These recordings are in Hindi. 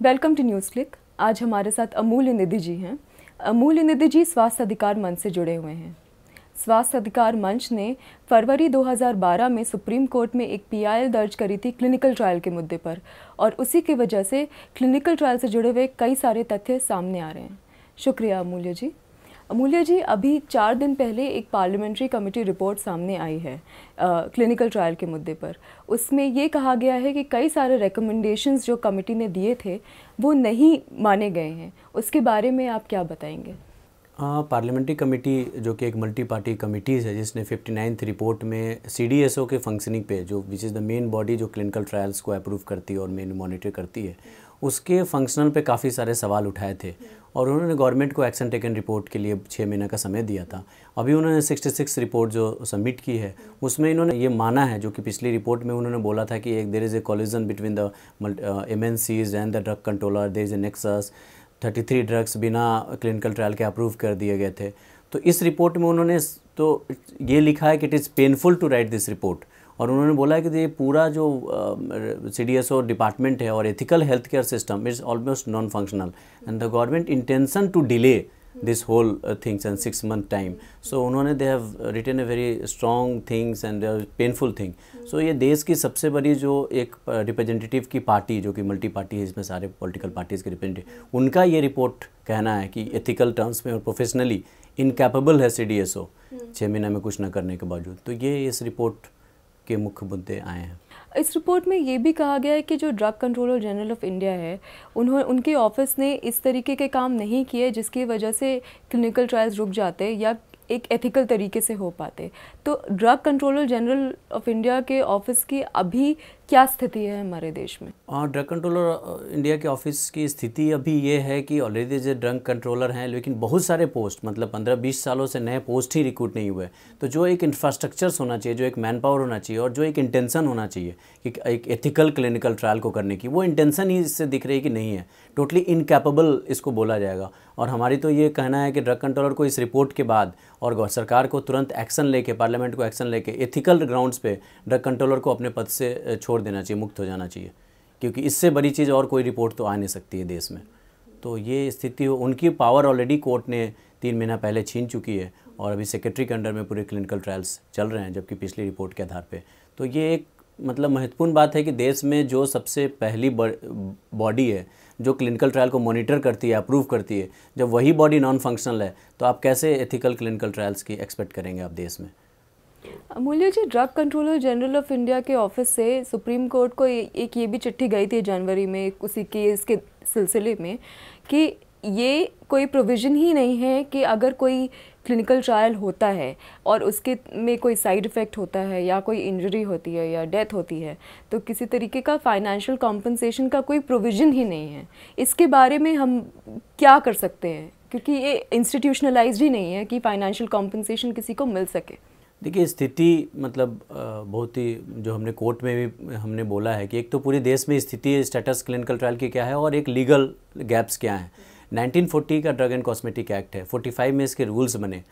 Welcome to news click. आज हमारे साथ अमूल्य निधि जी हैं। अमूल्य निधि जी स्वास्थ्य अधिकार मंच से जुड़े हुए हैं। स्वास्थ्य अधिकार मंच ने फरवरी 2012 में सुप्रीम कोर्ट में एक पीआईएल दर्ज करी थी क्लिनिकल ट्रायल के मुद्दे पर, और उसी की वजह से क्लिनिकल ट्रायल से जुड़े हुए कई सारे तथ्य सामने आ रहे हैं। शुक्रिया अमूल्य जी। अमूल्य जी, अभी 4 दिन पहले एक पार्लियामेंट्री कमेटी रिपोर्ट सामने आई है क्लिनिकल ट्रायल के मुद्दे पर। उसमें ये कहा गया है कि कई सारे रिकमेंडेशंस जो कमेटी ने दिए थे वो नहीं माने गए हैं। उसके बारे में आप क्या बताएंगे? पार्लियामेंट्री कमेटी जो कि एक मल्टी पार्टी कमिटीज़ है, जिसने 59th रिपोर्ट में सीडीएसओ के फंक्शनिंग पे, जो which is the main body जो क्लिनिकल ट्रायल्स को अप्रूव करती है और मेन मॉनिटर करती है, उसके फंक्शनल पे काफ़ी सारे सवाल उठाए थे और उन्होंने गवर्नमेंट को एक्शन टेकन रिपोर्ट के लिए 6 महीने का समय दिया था। अभी उन्होंने 66 रिपोर्ट जो सबमिट की है उसमें इन्होंने ये माना है, जो कि पिछली रिपोर्ट में उन्होंने बोला था कि एक there is a collision between the MNCs and the drug controller, there is a nexus, 33 drugs बिना क्लिनिकल ट्रायल के अप्रूव कर दिए गए थे। तो इस रिपोर्ट में उन्होंने तो ये लिखा है कि it is painful to write this report, और उन्होंने बोला है कि ये पूरा जो CDSO डिपार्टमेंट है और ethical health care system is almost non functional and the government intention to delay this whole things and 6 month time. So उन्होंने they have written a very strong things and painful thing. So ये देश की सबसे बड़ी जो एक रिप्रेजेंटेटिव की पार्टी, जो कि मल्टी पार्टी है, इसमें सारे पॉलिटिकल पार्टीज़ के रिप्रेजेंटेटिव, उनका ये रिपोर्ट कहना है कि एथिकल टर्म्स में और प्रोफेशनली इनकैपेबल है CDSO 6 महीने में कुछ न करने के बावजूद। तो ये इस रिपोर्ट के मुख्य मुद्दे आए हैं। इस रिपोर्ट में ये भी कहा गया है कि जो drug controller general of India है, उनके ऑफिस ने इस तरीके के काम नहीं किए जिसकी वजह से क्लिनिकल ट्रायल्स रुक जाते या एक एथिकल तरीके से हो पाते। तो drug controller general of India के ऑफिस की अभी क्या स्थिति है हमारे देश में? ड्रग कंट्रोलर इंडिया के ऑफिस की स्थिति अभी ये है कि ऑलरेडी जो ड्रग कंट्रोलर हैं, लेकिन बहुत सारे पोस्ट, मतलब 15-20 सालों से नए पोस्ट ही रिक्रूट नहीं हुए। तो जो एक इंफ्रास्ट्रक्चर्स होना चाहिए, जो एक मैन पावर होना चाहिए और जो एक इंटेंशन होना चाहिए कि एक एथिकल क्लिनिकल ट्रायल को करने की, वो इंटेंशन ही इससे दिख रही है कि नहीं है। टोटली इनकैपेबल इसको बोला जाएगा। और हमारी तो ये कहना है कि ड्रग कंट्रोलर को इस रिपोर्ट के बाद और सरकार को तुरंत एक्शन लेके, पार्लियामेंट को एक्शन लेके एथिकल ग्राउंड्स पे ड्रग कंट्रोलर को अपने पद से छोड़ देना चाहिए, मुक्त हो जाना चाहिए, क्योंकि इससे बड़ी चीज़ और कोई रिपोर्ट तो आ नहीं सकती है देश में। तो ये स्थिति, उनकी पावर ऑलरेडी कोर्ट ने 3 महीना पहले छीन चुकी है और अभी सेक्रेटरी के अंडर में पूरे क्लिनिकल ट्रायल्स चल रहे हैं, जबकि पिछली रिपोर्ट के आधार पे। तो ये एक मतलब महत्वपूर्ण बात है कि देश में जो सबसे पहली बॉडी है जो क्लिनिकल ट्रायल को मॉनिटर करती है, अप्रूव करती है, जब वही बॉडी नॉन फंक्शनल है, तो आप कैसे एथिकल क्लिनिकल ट्रायल्स की एक्सपेक्ट करेंगे आप देश में? Amulya ji, drug controller general of India के ऑफिस से सुप्रीम कोर्ट को एक ये भी चिट्ठी गई थी जनवरी में उसी केस के सिलसिले में कि ये कोई प्रोविज़न ही नहीं है कि अगर कोई क्लिनिकल ट्रायल होता है और उसके में कोई साइड इफ़ेक्ट होता है या कोई इंजरी होती है या डेथ होती है, तो किसी तरीके का फाइनेंशियल कॉम्पनसेशन का कोई प्रोविज़न ही नहीं है। इसके बारे में हम क्या कर सकते हैं, क्योंकि ये इंस्टीट्यूशनलाइज्ड ही नहीं है कि फाइनेंशियल कॉम्पनसेशन किसी को मिल सके। देखिए, स्थिति मतलब बहुत ही, जो हमने कोर्ट में भी हमने बोला है कि एक तो पूरे देश में स्थिति, स्टेटस क्लिनिकल ट्रायल की क्या है और एक लीगल गैप्स क्या हैं। 1940 का ड्रग एंड कॉस्मेटिक एक्ट है, 45 में इसके रूल्स बने।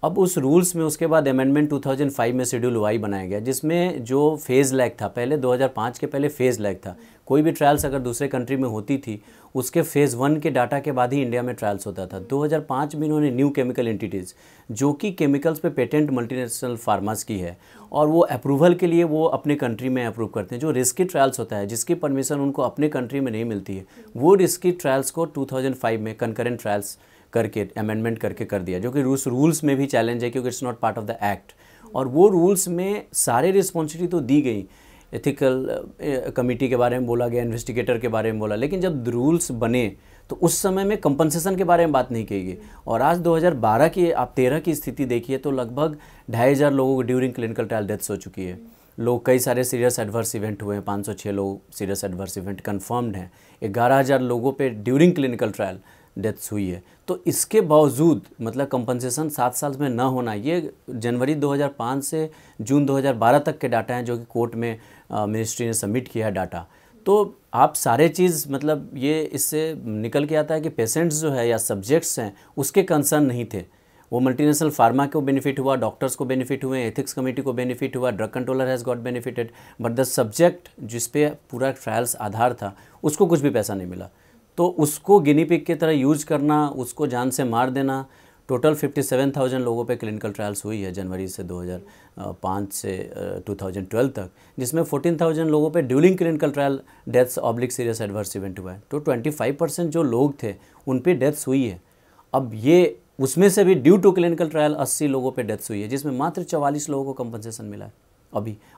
अब उस रूल्स में उसके बाद अमेंडमेंट 2005 में शेड्यूल वाई बनाया गया, जिसमें जो फेज़ लैग था, पहले 2005 के पहले फेज़ लैग था। कोई भी ट्रायल्स अगर दूसरे कंट्री में होती थी, उसके फेज़ 1 के डाटा के बाद ही इंडिया में ट्रायल्स होता था। 2005 में इन्होंने न्यू केमिकल एंटिटीज़, जो कि केमिकल्स पे पेटेंट मल्टीनेशनल फार्मास की है, और वो अप्रूवल के लिए वो अपने कंट्री में अप्रूव करते हैं। जो रिस्की ट्रायल्स होता है, जिसकी परमिशन उनको अपने कंट्री में नहीं मिलती है, वो रिस्की ट्रायल्स को 2005 में कंकरेंट ट्रायल्स करके अमेंडमेंट करके कर दिया, जो कि रूल्स में भी चैलेंज है, क्योंकि it's not part of the act. और वो रूल्स में सारे रिस्पॉन्सिबिलिटी तो दी गई, एथिकल कमेटी के बारे में बोला गया, इन्वेस्टिगेटर के बारे में बोला, लेकिन जब रूल्स बने तो उस समय में कंपनसेशन के बारे में बात नहीं की गई। और आज 2012 की, आप 13 की स्थिति देखिए तो लगभग 2500 लोगों को ड्यूरिंग क्लिनिकल ट्रायल डेथ्स हो चुकी है। लोग, कई सारे सीरियस एडवर्स इवेंट हुए हैं, 506 लोग सीरियस एडवर्स इवेंट कन्फर्म्ड हैं, 11000 लोगों पे ड्यूरिंग क्लिनिकल ट्रायल डेथ्स हुई है। तो इसके बावजूद मतलब कंपनसेशन 7 साल में ना होना, ये जनवरी 2005 से जून 2012 तक के डाटा हैं, जो कि कोर्ट में मिनिस्ट्री ने सबमिट किया है डाटा। तो आप सारे चीज़ मतलब ये इससे निकल के आता है कि पेशेंट्स जो है या सब्जेक्ट्स हैं उसके कंसर्न नहीं थे। वो मल्टीनेशनल फार्मा को बेनिफिट हुआ, डॉक्टर्स को बेनिफिट हुए, एथिक्स कमेटी को बेनिफिट हुआ, drug controller has got benefited, but the subject जिस पे पूरा ट्रायल्स आधार था उसको कुछ भी पैसा नहीं मिला। तो उसको गिनी पिग की तरह यूज करना, उसको जान से मार देना। टोटल 57,000 लोगों पे क्लिनिकल ट्रायल्स हुई है जनवरी से 2005 से 2012 तक, जिसमें 14,000 लोगों पे during clinical trial deaths oblique serious adverse event हुआ है। तो 25% जो लोग थे उन पे डेथ्स हुई है। अब ये उसमें से भी ड्यू टू क्लिनिकल ट्रायल 80 लोगों पे डेथ्स हुई है, जिसमें मात्र 44 लोगों को कंपनसेशन मिला है।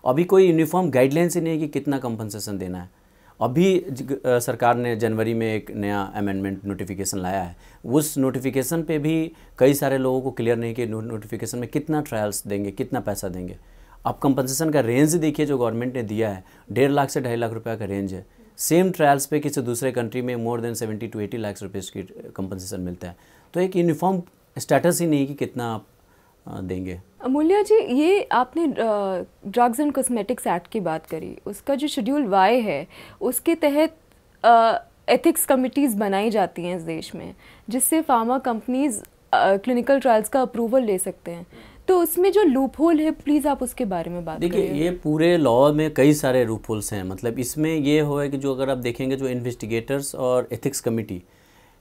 अभी कोई यूनिफॉर्म गाइडलाइंस ही नहीं है कि कितना कंपनसेशन देना है। अभी सरकार ने जनवरी में एक नया अमेंडमेंट नोटिफिकेशन लाया है। उस नोटिफिकेशन पे भी कई सारे लोगों को क्लियर नहीं कि नोटिफिकेशन में कितना ट्रायल्स देंगे, कितना पैसा देंगे। अब कंपनसेशन का रेंज देखिए जो गवर्नमेंट ने दिया है, 1.5 लाख से 2.5 लाख रुपये का रेंज है। सेम ट्रायल्स पे किसी दूसरे कंट्री में मोर देन 70 to 80 लाख रुपये की कंपनसेशन मिलता है। तो एक यूनिफॉर्म स्टेटस ही नहीं कि कितना आप देंगे। अमूल्या जी, ये आपने ड्रग्स एंड कॉस्मेटिक्स एक्ट की बात करी, उसका जो शेड्यूल वाई है उसके तहत एथिक्स कमिटीज़ बनाई जाती हैं इस देश में, जिससे फार्मा कंपनीज क्लिनिकल ट्रायल्स का अप्रूवल ले सकते हैं। तो उसमें जो लूप होल है, प्लीज़ आप उसके बारे में बात देखिए। ये पूरे लॉ में कई सारे लूप होल्स हैं। मतलब इसमें ये हो है कि जो अगर आप देखेंगे जो इन्वेस्टिगेटर्स और एथिक्स कमिटी,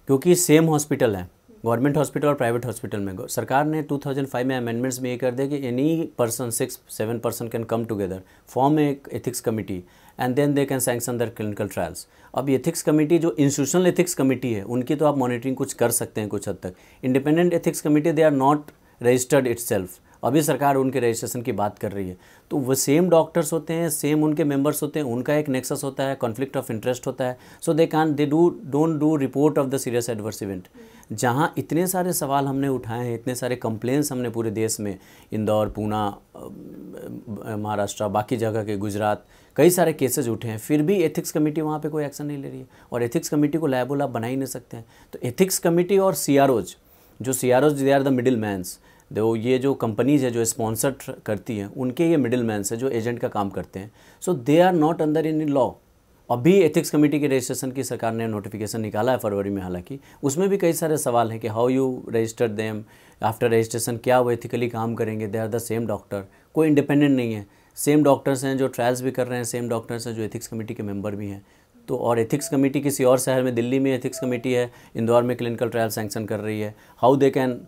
क्योंकि सेम हॉस्पिटल है, गवर्नमेंट हॉस्पिटल और प्राइवेट हॉस्पिटल में, सरकार ने 2005 में अमेंडमेंट्स में ये कर दिया कि any person 6-7 person can come together, form एक ethics committee and then they can sanction the clinical trials. अब एथिक्स कमिटी जो इंस्टीट्यूशनल एथिक्स कमिटी है, उनकी तो आप मॉनिटरिंग कुछ कर सकते हैं कुछ हद तक। Independent ethics committee they are not registered itself. अभी सरकार उनके रजिस्ट्रेशन की बात कर रही है। तो वो सेम डॉक्टर्स होते हैं, सेम उनके मेंबर्स होते हैं, उनका एक नेक्सस होता है, कॉन्फ्लिक्ट ऑफ इंटरेस्ट होता है। So they don't do report of the serious adverse event. जहाँ इतने सारे सवाल हमने उठाए हैं, इतने सारे कंप्लेंट्स हमने पूरे देश में, इंदौर, पूना, महाराष्ट्र, बाकी जगह के, गुजरात, कई सारे केसेज उठे हैं, फिर भी एथिक्स कमेटी वहाँ पे कोई एक्शन नहीं ले रही है। और एथिक्स कमेटी को लायबल आप बना ही नहीं सकते हैं। तो एथिक्स कमेटी और CROs, जो CROs they are the middle mans, दो ये जो कंपनीज है जो स्पॉन्सर करती हैं, उनके ये मिडिल मैन्स है जो एजेंट का काम करते हैं। So they are not under in law. अभी एथिक्स कमेटी के रजिस्ट्रेशन की सरकार ने नोटिफिकेशन निकाला है फरवरी में, हालांकि उसमें भी कई सारे सवाल हैं कि how you registered them, after registration क्या वो एथिकली काम करेंगे। They are the same doctor, कोई इंडिपेंडेंट नहीं है। सेम डॉक्टर्स हैं जो ट्रायल्स भी कर रहे हैं, सेम डॉक्टर्स हैं जो एथिक्स कमेटी के मेंबर भी हैं। तो और एथिक्स कमेटी किसी और शहर में, दिल्ली में एथिक्स कमेटी है, इंदौर में क्लिनिकल ट्रायल सैंक्शन कर रही है। How they can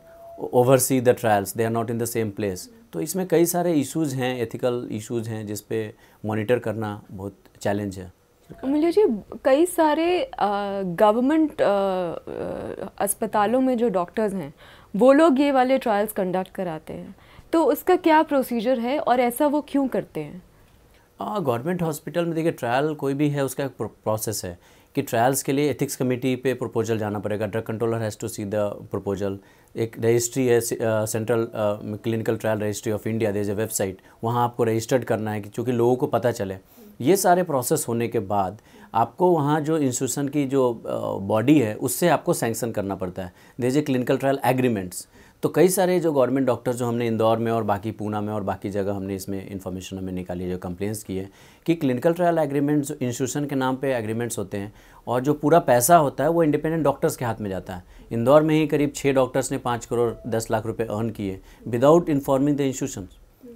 oversee the trials, they are not in the same place. तो इसमें कई सारे इश्यूज़ हैं, एथिकल इश्यूज़ हैं, जिस पे मॉनिटर करना बहुत चैलेंज है। अमूल्या जी, कई सारे गवर्नमेंट अस्पतालों में जो डॉक्टर्स हैं वो लोग ये वाले ट्रायल्स कंडक्ट कराते हैं, तो उसका क्या प्रोसीजर है और ऐसा वो क्यों करते हैं? गवर्नमेंट हॉस्पिटल में देखिए, ट्रायल कोई भी है उसका एक प्रोसेस है कि ट्रायल्स के लिए एथिक्स कमेटी पे प्रपोजल जाना पड़ेगा। Drug controller has to see the proposal. एक रजिस्ट्री है, central clinical trial registry of India, there is a website, वहाँ आपको रजिस्टर्ड करना है कि चूँकि लोगों को पता चले। ये सारे प्रोसेस होने के बाद आपको वहाँ जो इंस्टीट्यूशन की जो बॉडी है उससे आपको सैंक्शन करना पड़ता है। There is a clinical trial agreements. तो कई सारे जो गवर्नमेंट डॉक्टर्स जो हमने इंदौर में और बाकी पूना में और बाकी जगह हमने इसमें इन्फॉर्मेशन हमें निकाली, जो कंप्लेंट्स की है कि क्लिनिकल ट्रायल एग्रीमेंट्स जो इंस्टीट्यूशन के नाम पे एग्रीमेंट्स होते हैं और जो पूरा पैसा होता है वो इंडिपेंडेंट डॉक्टर्स के हाथ में जाता है। इंदौर में ही करीब 6 डॉक्टर्स ने 5 करोड़ 10 लाख रुपये अर्न किए विदाउट इन्फॉर्मिंग द इंस्टीट्यूशन।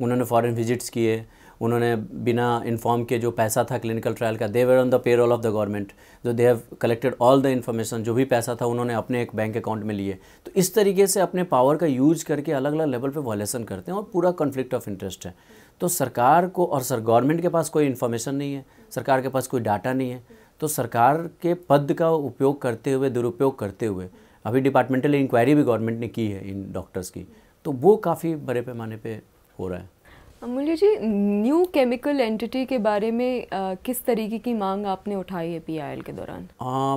उन्होंने फॉरेन विजिट्स किए, उन्होंने बिना इन्फॉर्म के जो पैसा था क्लिनिकल ट्रायल का, they were on the payroll of the government, जो they have collected all the information, जो भी पैसा था उन्होंने अपने एक बैंक अकाउंट में लिए। तो इस तरीके से अपने पावर का यूज करके अलग अलग लेवल पे वायलेशन करते हैं और पूरा कॉन्फ्लिक्ट ऑफ इंटरेस्ट है। तो सरकार को और गवर्नमेंट के पास कोई इन्फॉर्मेशन नहीं है, सरकार के पास कोई डाटा नहीं है। तो सरकार के पद का उपयोग करते हुए, दुरुपयोग करते हुए, अभी डिपार्टमेंटल इंक्वायरी भी गवर्नमेंट ने की है इन डॉक्टर्स की, तो वो काफ़ी बड़े पैमाने पे हो रहा है। अमूल्या जी, न्यू केमिकल एंटिटी के बारे में किस तरीके की मांग आपने उठाई है PIL के दौरान?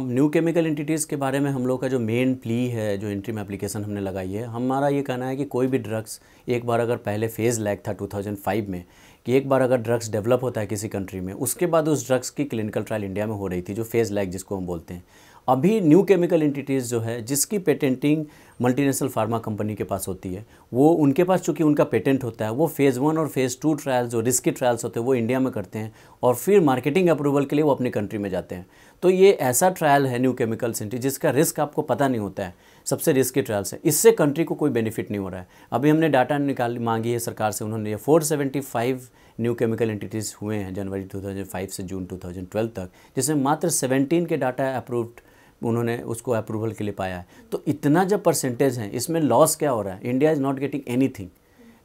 न्यू केमिकल एंटिटीज़ के बारे में हम लोग का जो मेन प्ली है, जो इंट्रीम एप्लीकेशन हमने लगाई है, हमारा ये कहना है कि कोई भी ड्रग्स एक बार अगर पहले फेज़ लैग था 2005 में कि एक बार अगर ड्रग्स डेवलप होता है किसी कंट्री में, उसके बाद उस ड्रग्स की क्लिनिकल ट्रायल इंडिया में हो रही थी, जो फेज़ लैग जिसको हम बोलते हैं। अभी न्यू केमिकल एंटिटीज़ जो है, जिसकी पेटेंटिंग मल्टीनेशनल फार्मा कंपनी के पास होती है, वो उनके पास चूँकि उनका पेटेंट होता है, वो फेज़ 1 और फेज़ 2 ट्रायल्स जो रिस्की ट्रायल्स होते हैं वो इंडिया में करते हैं और फिर मार्केटिंग अप्रूवल के लिए वो अपनी कंट्री में जाते हैं। तो ये ऐसा ट्रायल है न्यू केमिकल एंटिटी जिसका रिस्क आपको पता नहीं होता है, सबसे रिस्की ट्रायल्स है। इससे कंट्री को कोई बेनिफिट नहीं हो रहा है। अभी हमने डाटा मांगी है सरकार से, उन्होंने 475 न्यू केमिकल एंटिटीज़ हुए हैं जनवरी 2005 से जून 2012 तक, जिसमें मात्र 17 के डाटा अप्रूव्ड उन्होंने उसको अप्रूवल के लिए पाया है। तो इतना जब परसेंटेज है, इसमें लॉस क्या हो रहा है? India is not getting anything.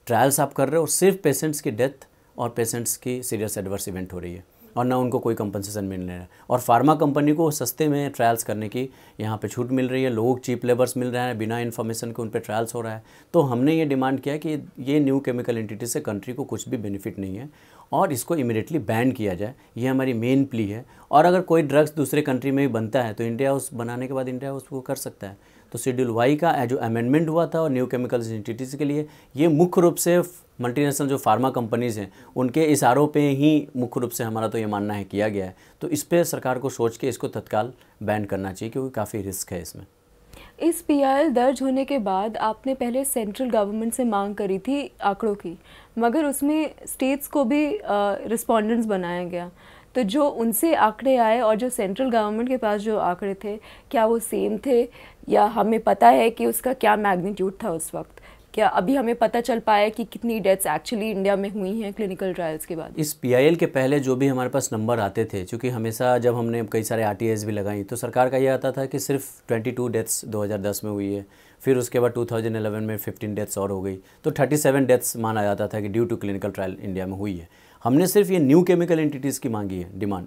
Trials आप कर रहे हो, सिर्फ पेशेंट्स की डेथ और पेशेंट्स की सीरियस एडवर्स इवेंट हो रही है, और ना उनको कोई कंपनसेशन मिल रहा है। और फार्मा कंपनी को सस्ते में ट्रायल्स करने की यहाँ पे छूट मिल रही है, लोग चीप लेबर्स मिल रहे हैं, बिना इन्फॉर्मेशन के उन पे ट्रायल्स हो रहा है। तो हमने ये डिमांड किया कि ये न्यू केमिकल एंटिटी से कंट्री को कुछ भी बेनिफिट नहीं है और इसको इमीडिएटली बैन किया जाए। ये हमारी मेन प्ली है। और अगर कोई ड्रग्स दूसरे कंट्री में भी बनता है तो इंडिया उस बनाने के बाद इंडिया उसको कर सकता है। तो शेड्यूल वाई का जो अमेंडमेंट हुआ था और न्यू केमिकल एंटिटीज़ के लिए, ये मुख्य रूप से मल्टीनेशनल जो फार्मा कंपनीज़ हैं उनके इशारों पे ही मुख्य रूप से हमारा तो ये मानना है किया गया है। तो इस पे सरकार को सोच के इसको तत्काल बैन करना चाहिए, क्योंकि काफ़ी रिस्क है इसमें। इस पीआईएल दर्ज होने के बाद आपने पहले सेंट्रल गवर्नमेंट से मांग करी थी आंकड़ों की, मगर उसमें स्टेट्स को भी रिस्पोंडेंट्स बनाया गया। तो जो उनसे आंकड़े आए और जो सेंट्रल गवर्नमेंट के पास जो आंकड़े थे, क्या वो सेम थे, या हमें पता है कि उसका क्या मैग्नीट्यूड था उस वक्त? क्या अभी हमें पता चल पाया कि कितनी डेथ्स एक्चुअली इंडिया में हुई हैं क्लिनिकल ट्रायल्स के बाद? इस पीआईएल के पहले जो भी हमारे पास नंबर आते थे, क्योंकि हमेशा जब हमने कई सारे आरटीआईज भी लगाई तो सरकार का ये आता था कि सिर्फ 22 डेथ्स 2010 में हुई है, फिर उसके बाद 2011 में 15 डेथ्स और हो गई, तो 37 डेथ्स माना जाता था कि due to clinical trial India में हुई है। हमने सिर्फ ये न्यू केमिकल एंटिटीज़ की मांगी है डिमांड।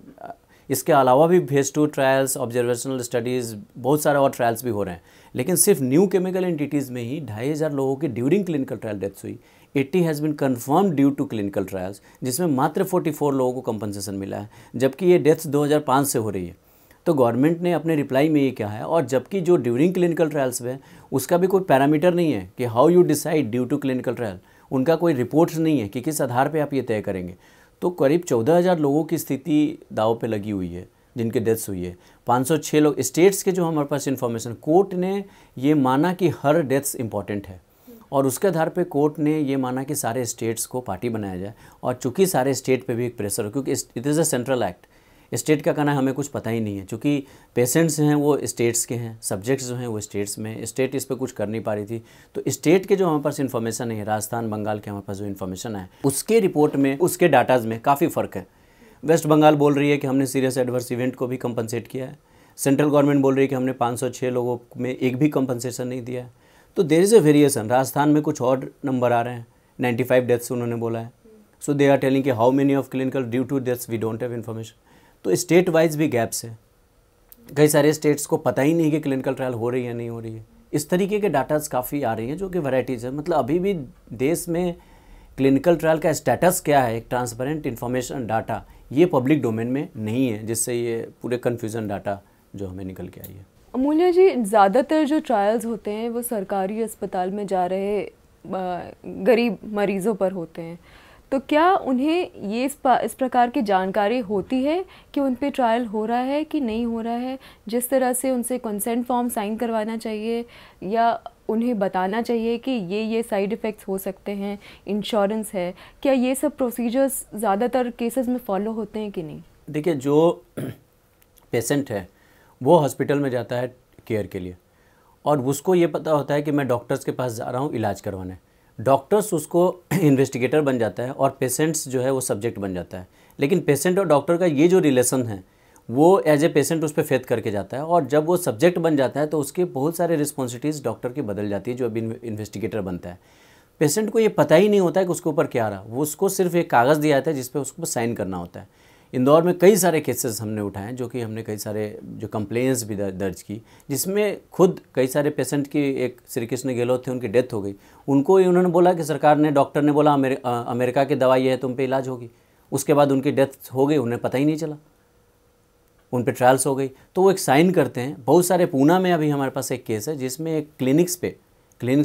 इसके अलावा भी फेज 2 ट्रायल्स, ऑब्जर्वेशनल स्टडीज़, बहुत सारे और ट्रायल्स भी हो रहे हैं, लेकिन सिर्फ न्यू केमिकल एंटिटीज़ में ही 2500 लोगों की ड्यूरिंग क्लिनिकल ट्रायल डेथ्स हुई। 80 has been confirmed due to clinical trials, जिसमें मात्र 44 लोगों को कंपनसेशन मिला है, जबकि ये डेथ्स 2005 से हो रही है। तो गवर्नमेंट ने अपने रिप्लाई में ये क्या है, और जबकि जो ड्यूरिंग क्लिनिकल ट्रायल्स में उसका भी कोई पैरामीटर नहीं है कि how you decide due to clinical trial, उनका कोई रिपोर्ट्स नहीं है कि किस आधार पे आप ये तय करेंगे। तो करीब 14,000 लोगों की स्थिति दाव पे लगी हुई है जिनके डेथ्स हुई है। 506 लोग स्टेट्स के, जो हमारे पास इन्फॉर्मेशन, कोर्ट ने ये माना कि हर डेथ्स इंपॉर्टेंट है, और उसके आधार पे कोर्ट ने ये माना कि सारे स्टेट्स को पार्टी बनाया जाए। और चूंकि सारे स्टेट पे भी एक प्रेशर हो, क्योंकि it is a central act, state का कहना हमें कुछ पता ही नहीं है, चूँकि पेशेंट्स हैं वो स्टेट्स के हैं, सब्जेक्ट्स जो हैं वो स्टेट्स में, स्टेट इस पर कुछ कर नहीं पा रही थी। तो स्टेट के जो हमारे पास इन्फॉर्मेशन है, राजस्थान बंगाल के हमारे पास जो इन्फॉर्मेशन है, उसके रिपोर्ट में, उसके डाटाज में काफ़ी फ़र्क है। वेस्ट बंगाल बोल रही है कि हमने सीरियस एडवर्स इवेंट को भी कंपनसेट किया है, सेंट्रल गवर्नमेंट बोल रही है कि हमने 506 लोगों में एक भी कंपनसेशन नहीं दिया है। तो there is a variation. Rajasthan में कुछ और नंबर आ रहे हैं, 95 डेथ्स उन्होंने बोला है। सो दे आर टेलिंग कि how many of clinical due to deaths we don't have information. तो स्टेट वाइज भी गैप्स है, कई सारे स्टेट्स को पता ही नहीं कि क्लिनिकल ट्रायल हो रही है नहीं हो रही है। इस तरीके के डाटाज काफ़ी आ रही हैं जो कि वैराइटीज़ है। मतलब अभी भी देश में क्लिनिकल ट्रायल का स्टेटस क्या है, एक ट्रांसपेरेंट इन्फॉर्मेशन डाटा, ये पब्लिक डोमेन में नहीं है, जिससे ये पूरे कन्फ्यूज़न डाटा जो हमें निकल के आई है। अमूल्य जी, ज़्यादातर जो ट्रायल्स होते हैं वो सरकारी अस्पताल में जा रहे गरीब मरीज़ों पर होते हैं, तो क्या उन्हें ये इस प्रकार की जानकारी होती है कि उन पे ट्रायल हो रहा है कि नहीं हो रहा है? जिस तरह से उनसे कंसेंट फॉर्म साइन करवाना चाहिए, या उन्हें बताना चाहिए कि ये साइड इफ़ेक्ट्स हो सकते हैं, इंश्योरेंस है, क्या ये सब प्रोसीजर्स ज़्यादातर केसेस में फॉलो होते हैं कि नहीं? देखिए, जो पेशेंट है वो हॉस्पिटल में जाता है केयर के लिए, और उसको ये पता होता है कि मैं डॉक्टर्स के पास जा रहा हूँ इलाज करवाने। डॉक्टर्स उसको इन्वेस्टिगेटर बन जाता है और पेशेंट्स जो है वो सब्जेक्ट बन जाता है। लेकिन पेशेंट और डॉक्टर का ये जो रिलेशन है वो एज ए पेशेंट उस पर फेथ करके जाता है, और जब वो सब्जेक्ट बन जाता है तो उसके बहुत सारे रिस्पॉन्सिबिलिटीज़ डॉक्टर की बदल जाती है जो अभी इन्वेस्टिगेटर बनता है। पेशेंट को ये पता ही नहीं होता है कि उसके ऊपर क्या रहा, वो उसको सिर्फ एक कागज़ दिया जाता है जिस पर उसको साइन करना होता है। इंदौर में कई सारे केसेस हमने उठाए, जो कि हमने कई सारे जो कंप्लेंट्स भी दर्ज की, जिसमें खुद कई सारे पेशेंट की, एक श्री कृष्ण गहलोत थे, उनकी डेथ हो गई। उनको ही उन्होंने बोला कि सरकार ने, डॉक्टर ने बोला अमेरिका की दवाई है, तुम पे इलाज होगी। उसके बाद उनकी डेथ हो गई, उन्हें पता ही नहीं चला, उन पे ट्रायल्स हो गई। तो वो एक साइन करते हैं। बहुत सारे, पूना में अभी हमारे पास एक केस है जिसमें एक clinics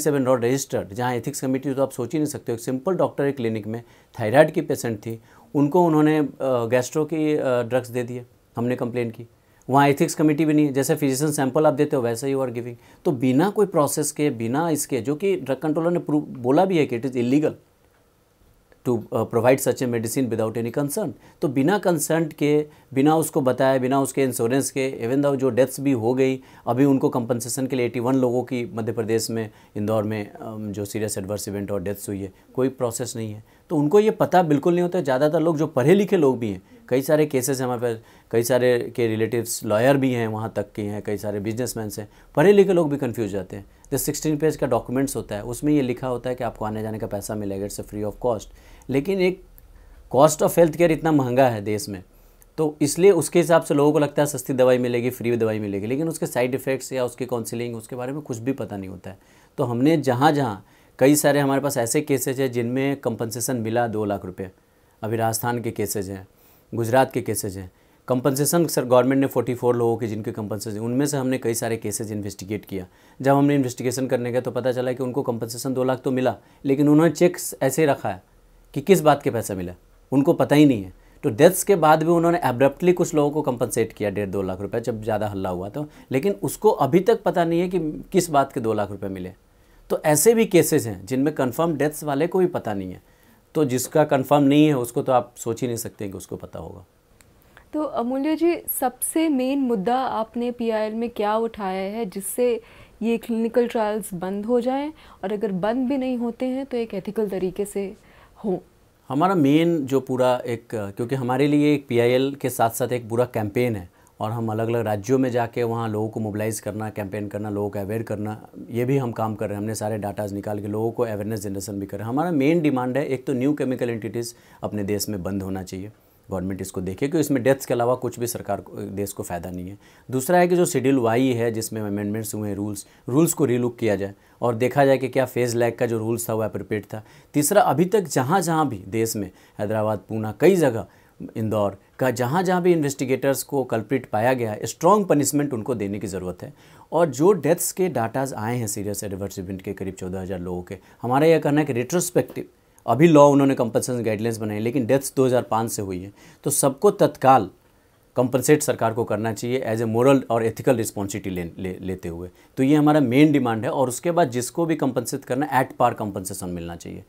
have been not registered, जहाँ एथिक्स कमेटी, तो आप सोच ही नहीं सकते हो, एक सिंपल डॉक्टर एक क्लिनिक में थायराइड की पेशेंट थी, उनको उन्होंने गैस्ट्रो की ड्रग्स दे दिए, हमने कंप्लेन की। वहाँ एथिक्स कमेटी भी नहीं है, जैसे फिजिशियन सैंपल आप देते हो वैसे ही यू आर गिविंग। तो बिना कोई प्रोसेस के, बिना इसके, जो कि ड्रग कंट्रोलर ने बोला भी है कि it is illegal to provide such a medicine without any concern. तो बिना कंसर्न के, बिना उसको बताए, बिना उसके इंश्योरेंस के, इवन दो जो डेथ्स भी हो गई, अभी उनको कंपनसेशन के लिए 81 लोगों की मध्य प्रदेश में, इंदौर में जो सीरियस एडवर्स इवेंट और डेथ्स हुई है, कोई प्रोसेस नहीं है। तो उनको ये पता बिल्कुल नहीं होता है। ज़्यादातर लोग जो पढ़े लिखे लोग भी हैं, कई सारे केसेस हमारे पास, कई सारे के रिलेटिव्स लॉयर भी हैं, वहाँ तक के हैं, कई सारे बिजनेसमैन हैं, पढ़े लिखे लोग भी कंफ्यूज जाते हैं। जो 16 पेज का डॉक्यूमेंट्स होता है उसमें ये लिखा होता है कि आपको आने जाने का पैसा मिलेगा, इट्स फ्री ऑफ कॉस्ट, लेकिन एक कॉस्ट ऑफ हेल्थ केयर इतना महंगा है देश में, तो इसलिए उसके हिसाब से लोगों को लगता है सस्ती दवाई मिलेगी, फ्री दवाई मिलेगी, लेकिन उसके साइड इफ़ेक्ट्स या उसकी काउंसलिंग, उसके बारे में कुछ भी पता नहीं होता है। तो हमने जहाँ जहाँ कई सारे हमारे पास ऐसे केसेज हैं जिनमें कंपनसेशन मिला 2 लाख रुपये, अभी राजस्थान के केसेज हैं, गुजरात के केसेज हैं, कंपनसेशन सर गवर्नमेंट ने 44 लोगों के जिनके कंपनसेशन, उनमें से हमने कई सारे केसेज इन्वेस्टिगेट किया। जब हमने इन्वेस्टिगेशन करने गए तो पता चला कि उनको कंपनसेशन 2 लाख तो मिला, लेकिन उन्होंने चेक्स ऐसे रखा है कि किस बात के पैसा मिला उनको पता ही नहीं है। तो डेथ्स के बाद भी उन्होंने एब्रप्टली कुछ लोगों को कंपनसेट किया 1.5-2 लाख रुपए जब ज़्यादा हल्ला हुआ तो, लेकिन उसको अभी तक पता नहीं है कि किस बात के 2 लाख रुपए मिले। तो ऐसे भी केसेस हैं जिनमें कंफर्म डेथ्स वाले को भी पता नहीं है। तो जिसका कंफर्म नहीं है उसको तो आप सोच ही नहीं सकते कि उसको पता होगा। तो अमूल्य जी, सबसे मेन मुद्दा आपने PIL में क्या उठाया है जिससे ये क्लिनिकल ट्रायल्स बंद हो जाएं, और अगर बंद भी नहीं होते हैं तो एक एथिकल तरीके से हों? हमारा मेन जो पूरा एक, क्योंकि हमारे लिए एक PIL के साथ साथ एक पूरा कैंपेन है, और हम अलग अलग राज्यों में जाके वहाँ लोगों को मोबिलाइज़ करना, कैंपेन करना, लोगों को अवेयर करना, ये भी हम काम कर रहे हैं। हमने सारे डाटाज निकाल के लोगों को अवेयरनेस जनरेशन भी कर रहे हैं। हमारा मेन डिमांड है, एक तो न्यू केमिकल एंटिटीज़ अपने देश में बंद होना चाहिए, गवर्नमेंट इसको देखे कि इसमें डेथ्स के अलावा कुछ भी सरकार को, देश को फ़ायदा नहीं है। दूसरा है कि जो शेड्यूल वाई है जिसमें अमेंडमेंट्स हुए हैं, रूल्स को रीलुक किया जाए और देखा जाए कि क्या फेज़ लैग का जो रूल्स था वो एप्रोप्रिएट था। तीसरा, अभी तक जहाँ जहाँ भी देश में, हैदराबाद, पूना, कई जगह, इंदौर का, जहाँ जहाँ भी इन्वेस्टिगेटर्स को कल्प्रिट पाया गया है, स्ट्रॉन्ग पनिशमेंट उनको देने की ज़रूरत है। और जो डेथ्स के डाटाज आए हैं सीरियस एडवर्स इवेंट के करीब 14,000 लोगों के, हमारा यह कहना है कि रेट्रोस्पेक्टिव, अभी लॉ उन्होंने कंपनसेशन गाइडलाइंस बनाई, लेकिन डेथ्स 2005 से हुई है, तो सबको तत्काल कंपनसेट सरकार को करना चाहिए एज ए मोरल और एथिकल रिस्पॉन्सिबिलिटी लेते हुए। तो ये हमारा मेन डिमांड है। और उसके बाद जिसको भी कंपनसेट करना, एट पार कंपनसेशन मिलना चाहिए।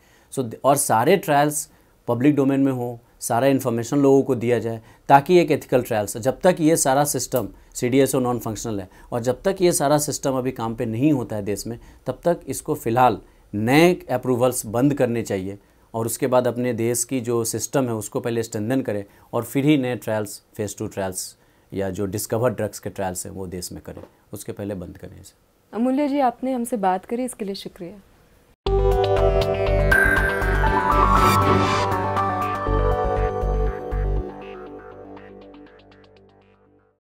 और सारे ट्रायल्स पब्लिक डोमेन में हो, सारा इन्फॉर्मेशन लोगों को दिया जाए, ताकि एक एथिकल ट्रायल्स, जब तक ये सारा सिस्टम CDSO नॉन फंक्शनल है और जब तक ये सारा सिस्टम अभी काम पे नहीं होता है देश में, तब तक इसको फ़िलहाल नए अप्रूवल्स बंद करने चाहिए, और उसके बाद अपने देश की जो सिस्टम है उसको पहले स्ट्रेंथन करें, और फिर ही नए ट्रायल्स, फेज़ 2 ट्रायल्स या जो डिस्कवर ड्रग्स के ट्रायल्स हैं वो देश में करें, उसके पहले बंद करें इसे। अमूल्य जी, आपने हमसे बात करी, इसके लिए शुक्रिया।